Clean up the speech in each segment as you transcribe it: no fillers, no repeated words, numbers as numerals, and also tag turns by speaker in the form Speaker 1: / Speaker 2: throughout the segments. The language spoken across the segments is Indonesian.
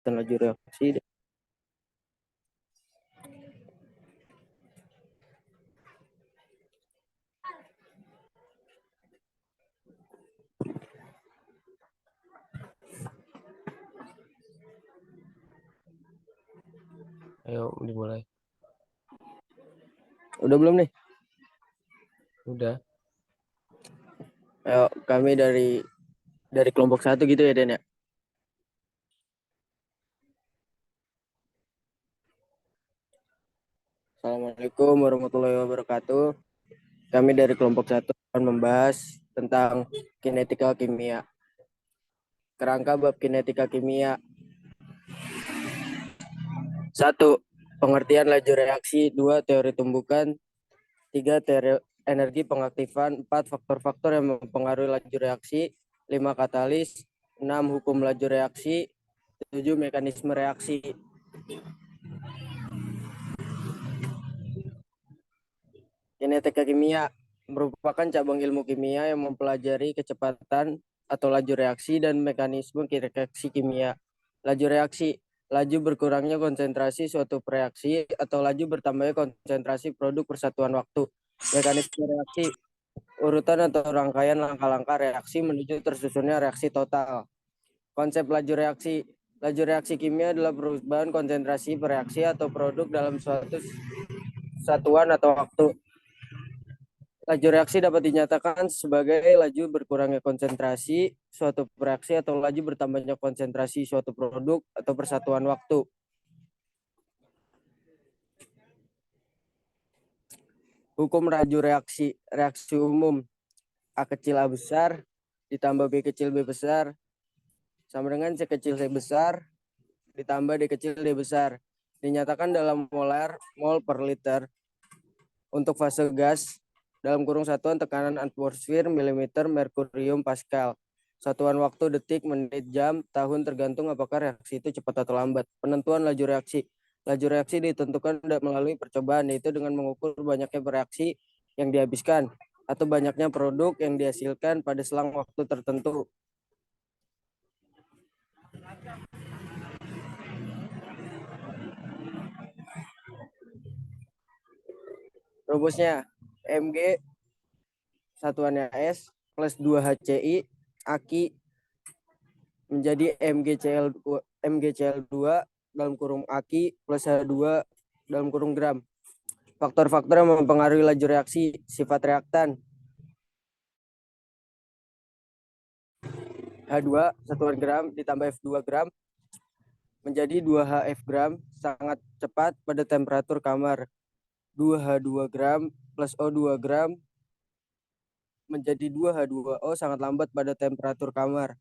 Speaker 1: dan laju reaksi.
Speaker 2: Ayo dimulai.
Speaker 1: Udah belum nih?
Speaker 2: Udah.
Speaker 1: Ayo, kami dari kelompok 1 gitu ya, Den ya. Assalamualaikum warahmatullahi wabarakatuh. Kami dari kelompok 1 akan membahas tentang kinetika kimia. Kerangka bab kinetika kimia. 1. Pengertian laju reaksi. 2. Teori tumbukan. 3. Teori energi pengaktifan. 4. Faktor-faktor yang mempengaruhi laju reaksi. 5. Katalis. 6. Hukum laju reaksi. 7. Mekanisme reaksi. Kinetika kimia merupakan cabang ilmu kimia yang mempelajari kecepatan atau laju reaksi dan mekanisme reaksi kimia. Laju reaksi, laju berkurangnya konsentrasi suatu reaksi atau laju bertambahnya konsentrasi produk persatuan waktu. Mekanisme reaksi, urutan atau rangkaian langkah-langkah reaksi menuju tersusunnya reaksi total. Konsep laju reaksi kimia adalah perubahan konsentrasi reaksi atau produk dalam suatu satuan atau waktu. Laju reaksi dapat dinyatakan sebagai laju berkurangnya konsentrasi suatu reaksi atau laju bertambahnya konsentrasi suatu produk atau persatuan waktu. Hukum laju reaksi, reaksi umum A kecil A besar ditambah B kecil B besar sama dengan C kecil C besar ditambah D kecil D besar. Dinyatakan dalam mol per liter untuk fase gas dalam kurung satuan tekanan atmosfer milimeter merkurium pascal. Satuan waktu detik, menit, jam, tahun tergantung apakah reaksi itu cepat atau lambat. Penentuan laju reaksi. Laju reaksi ditentukan melalui percobaan, yaitu dengan mengukur banyaknya reaksi yang dihabiskan atau banyaknya produk yang dihasilkan pada selang waktu tertentu. Rumusnya Mg satuannya S plus 2HCI Aki menjadi MgCl2 dalam kurung Aki plus H2 dalam kurung gram. Faktor-faktor yang mempengaruhi laju reaksi, sifat reaktan. H2 satuan gram ditambah F2 gram menjadi 2HF gram sangat cepat pada temperatur kamar. 2H2 gram plus O2 gram menjadi 2H2O sangat lambat pada temperatur kamar.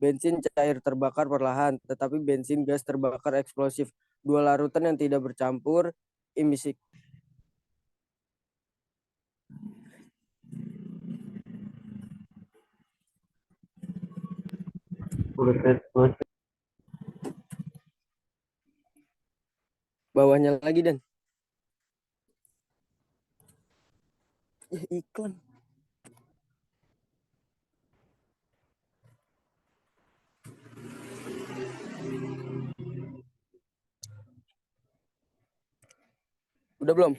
Speaker 1: Bensin cair terbakar perlahan, tetapi bensin gas terbakar eksplosif. Dua larutan yang tidak bercampur, emisi. Bawahnya lagi, Dan. Iklan. Udah belum?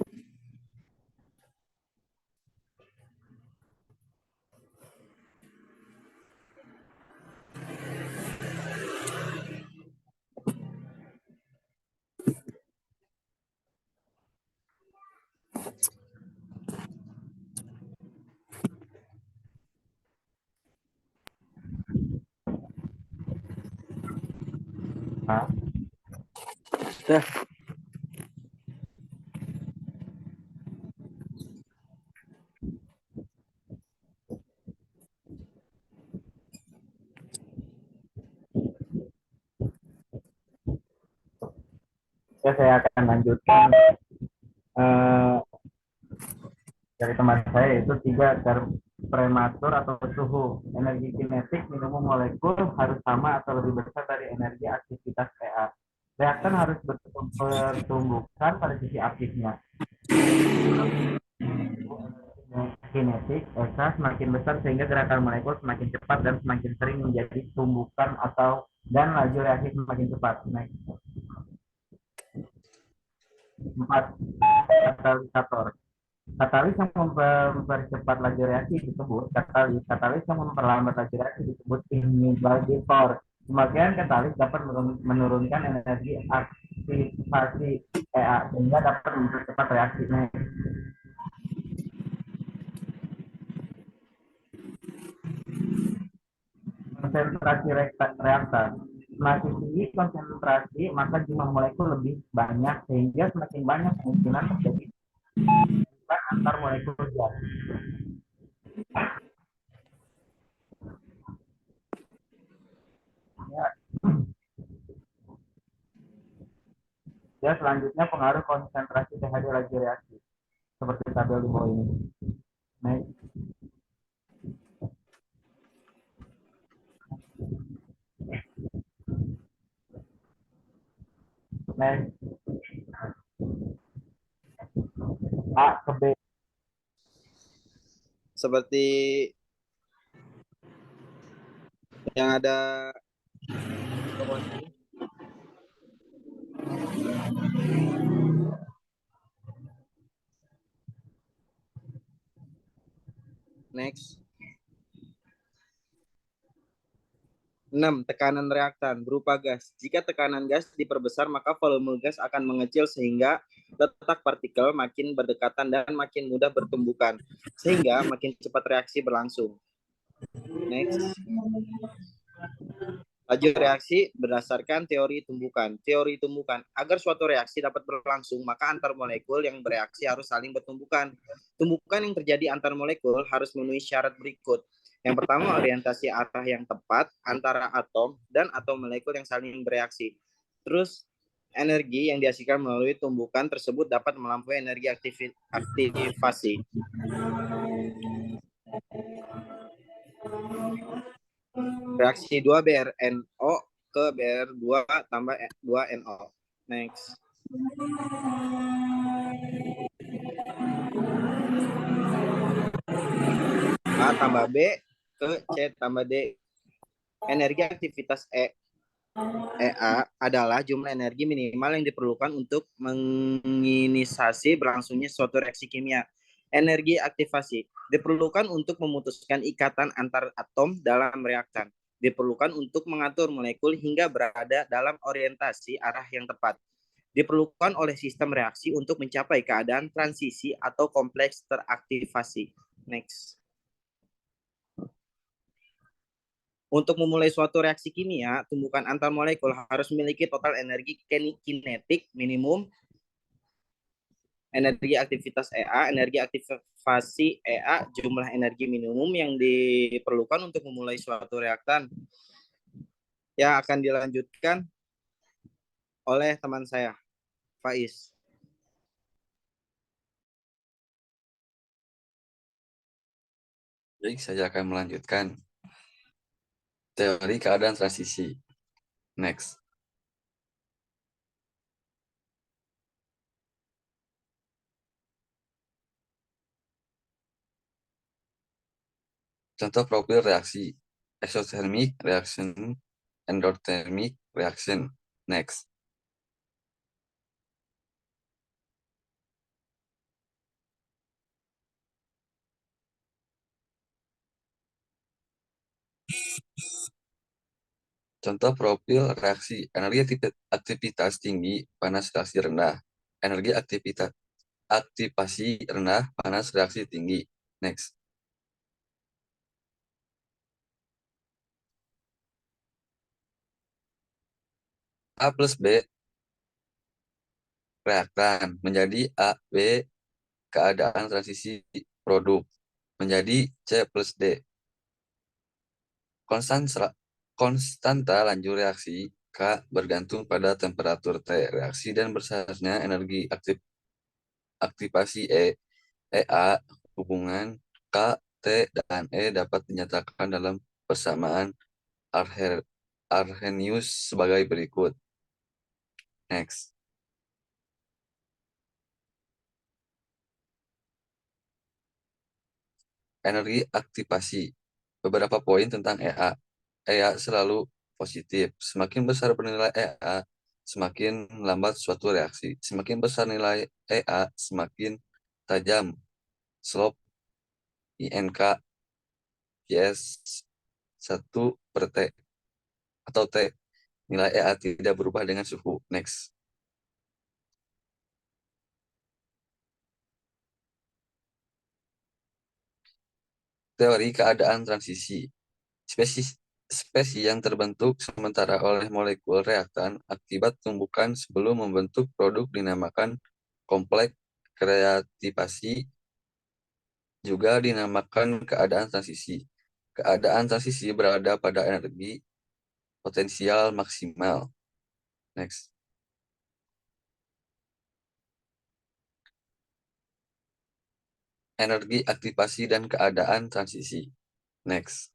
Speaker 2: Nah.
Speaker 1: Dah.
Speaker 2: Ya, saya akan lanjutkan dari teman saya, yaitu 3 prematur atau suhu. Energi kinetik minimum molekul harus sama atau lebih besar dari energi aktivitas PA. Reaktan harus bertumbukan pada sisi aktifnya. Kinetik EK semakin besar sehingga gerakan molekul semakin cepat dan semakin sering menjadi tumbukan atau dan laju reaksi semakin cepat. Next. 4. Katalisator. Katalis yang mempercepat laju reaksi disebut katalis. Katalis yang memperlambat laju reaksi disebut inhibitor. Pemakaian katalis dapat menurunkan energi aktivasi EA sehingga dapat mempercepat reaksinya. Konsentrasi reaktan. Semakin tinggi konsentrasi, maka jumlah molekul lebih banyak sehingga semakin banyak kemungkinan terjadi antar molekul zat. Ya. Ya, selanjutnya pengaruh konsentrasi pH di laju reaksi seperti tabel di bawah ini. Next. Next. A ke B.
Speaker 3: Seperti yang ada next. 6. Tekanan reaktan berupa gas. Jika tekanan gas diperbesar, maka volume gas akan mengecil sehingga letak partikel makin berdekatan dan makin mudah bertumbukan, sehingga makin cepat reaksi berlangsung. Next. Laju reaksi berdasarkan teori tumbukan. Teori tumbukan. Agar suatu reaksi dapat berlangsung, maka antar molekul yang bereaksi harus saling bertumbukan. Tumbukan yang terjadi antar molekul harus memenuhi syarat berikut. Yang pertama, orientasi arah yang tepat antara atom dan atom molekul yang saling bereaksi. Terus, energi yang dihasilkan melalui tumbukan tersebut dapat melampaui energi aktivasi. Reaksi 2 BrNO ke Br2 tambah 2NO. Next. A tambah B ke C tambah D. Energi aktivitas EA adalah jumlah energi minimal yang diperlukan untuk menginisiasi berlangsungnya suatu reaksi kimia. Energi aktivasi diperlukan untuk memutuskan ikatan antar atom dalam reaktan. Diperlukan untuk mengatur molekul hingga berada dalam orientasi arah yang tepat. Diperlukan oleh sistem reaksi untuk mencapai keadaan transisi atau kompleks teraktivasi. Next. Untuk memulai suatu reaksi kimia, tumbukan antar molekul harus memiliki total energi kinetik minimum, energi aktivitas EA, energi aktivasi EA, jumlah energi minimum yang diperlukan untuk memulai suatu reaktan yang akan dilanjutkan oleh teman saya, Faiz.
Speaker 4: Baik, saya akan melanjutkan teori keadaan transisi. Next. Contoh profil reaksi. Exothermic reaction, endothermic reaction. Next. Contoh profil reaksi. Energi aktivitas tinggi, panas reaksi rendah. Energi aktivasi rendah, panas reaksi tinggi. Next. A plus B reaktan menjadi A, B keadaan transisi produk menjadi C plus D. Konstanta laju reaksi K bergantung pada temperatur T reaksi dan besarnya energi aktivasi EA. Hubungan K, T, dan E dapat dinyatakan dalam persamaan Arrhenius sebagai berikut. Next. Energi aktivasi. Beberapa poin tentang EA. EA selalu positif. Semakin besar bernilai EA, semakin lambat suatu reaksi. Semakin besar nilai EA, semakin tajam slope INK PS 1/T atau T. Nilai EA tidak berubah dengan suhu. Next. Teori keadaan transisi. Spesies spesies yang terbentuk sementara oleh molekul reaktan akibat tumbukan sebelum membentuk produk dinamakan kompleks kreativasi, juga dinamakan keadaan transisi. Keadaan transisi berada pada energi potensial maksimal. Next. Energi aktivasi dan keadaan transisi. Next.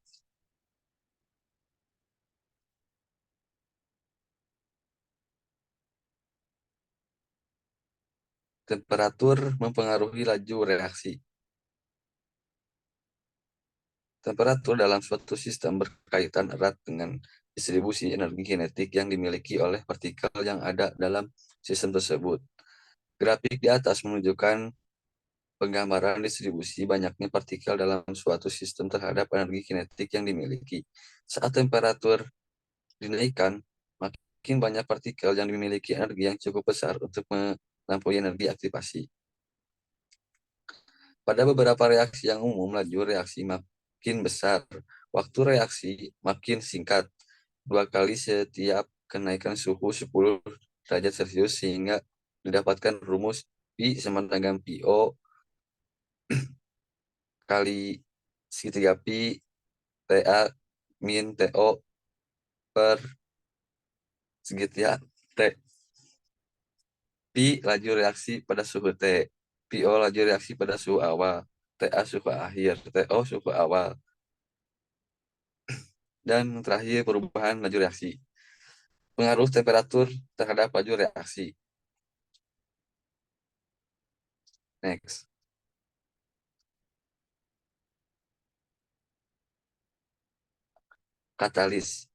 Speaker 4: Temperatur mempengaruhi laju reaksi. Temperatur dalam suatu sistem berkaitan erat dengan distribusi energi kinetik yang dimiliki oleh partikel yang ada dalam sistem tersebut. Grafik di atas menunjukkan penggambaran distribusi banyaknya partikel dalam suatu sistem terhadap energi kinetik yang dimiliki. Saat temperatur dinaikkan, makin banyak partikel yang memiliki energi yang cukup besar untuk melampaui energi aktivasi. Pada beberapa reaksi yang umum, laju reaksi makin besar, waktu reaksi makin singkat, 2 kali setiap kenaikan suhu 10 derajat Celcius, sehingga didapatkan rumus Pi sama dengan PO kali segitiga Pi TA min TO per segitiga T. Pi laju reaksi pada suhu T. PO laju reaksi pada suhu awal. TA suhu akhir. TO suhu awal. Dan terakhir perubahan laju reaksi. Pengaruh temperatur terhadap laju reaksi. Next. Katalis.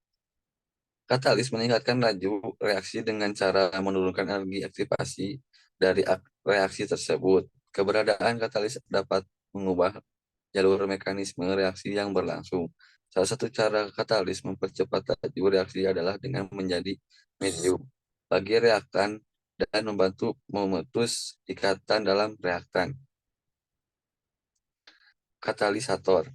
Speaker 4: Katalis meningkatkan laju reaksi dengan cara menurunkan energi aktivasi dari reaksi tersebut. Keberadaan katalis dapat mengubah jalur mekanisme reaksi yang berlangsung. Salah satu cara katalis mempercepat laju reaksi adalah dengan menjadi medium bagi reaktan dan membantu memutus ikatan dalam reaktan. Katalisator.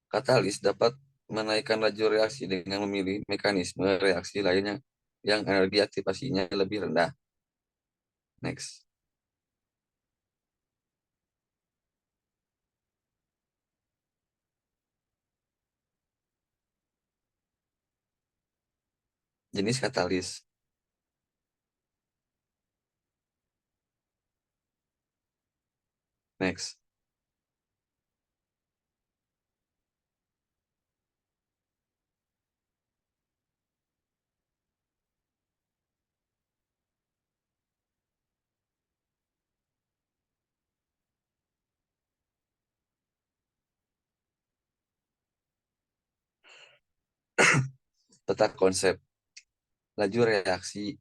Speaker 4: Katalis dapat menaikkan laju reaksi dengan memilih mekanisme reaksi lainnya yang energi aktivasinya lebih rendah. Next. Jenis katalis. Next. Tata konsep. Laju reaksi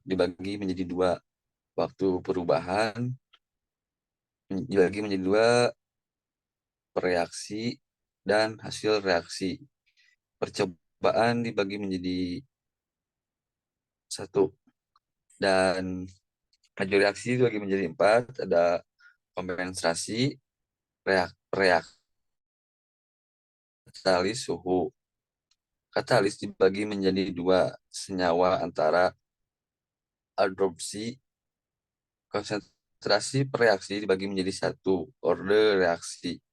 Speaker 4: dibagi menjadi dua. Waktu perubahan dibagi menjadi dua, reaksi dan hasil reaksi. Percobaan dibagi menjadi satu. Dan laju reaksi dibagi menjadi 4. Ada kompensasi, katalis, suhu. Katalis dibagi menjadi dua, senyawa antara adsorpsi. Konsentrasi per reaksi dibagi menjadi satu, orde reaksi.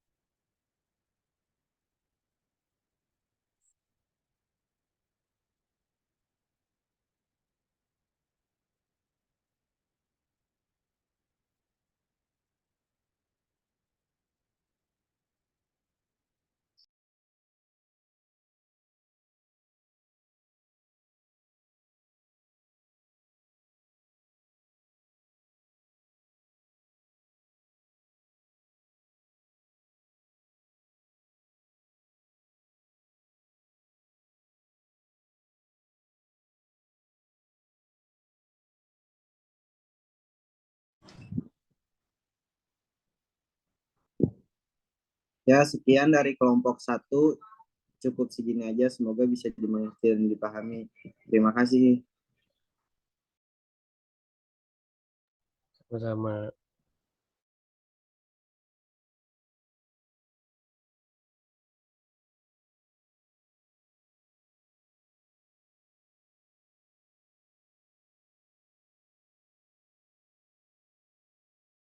Speaker 3: Ya, sekian dari kelompok 1. Cukup segini aja. Semoga bisa dimengerti dan dipahami. Terima kasih.
Speaker 1: Sama-sama.